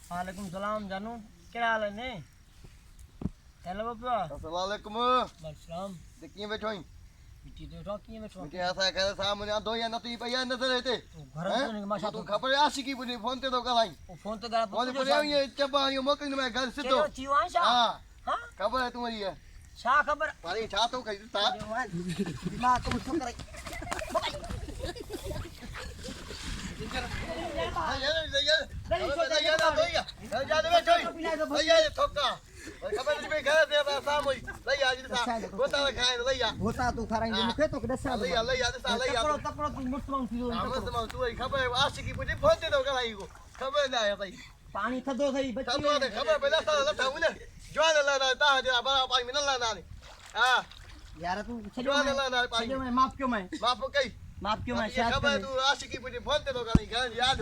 वालेकुम सलाम जानू केड़ा हाल है ने हेलो बाबा अस्सलाम वालेकुम सलाम ते किए बैठो ही मिट्टी तो उठा किए बैठो मुझे ऐसा करे सामने आ दो या नती पया नजर रहते तो घर तो नहीं माशा तू खबर आशिकी बुनी फोन ते तो गलाई वो फोन तो गला फोन पे ये चबा ये मोकल में घर से तो चियो आशा हां हां खबर है तुम्हारी है शा खबर पानी छा तो कही ता दिमाग को उठो करे होता तो खारांगे मुखे तो दसा तपड़ो तू मुठमां थी पानी थदो थई बच्ची यार तू छजो मैं माफ क्यों मैं माफ कई माफ क्यों मैं शायद खबर तू आशिकी पुनी फोन ते तो गई याद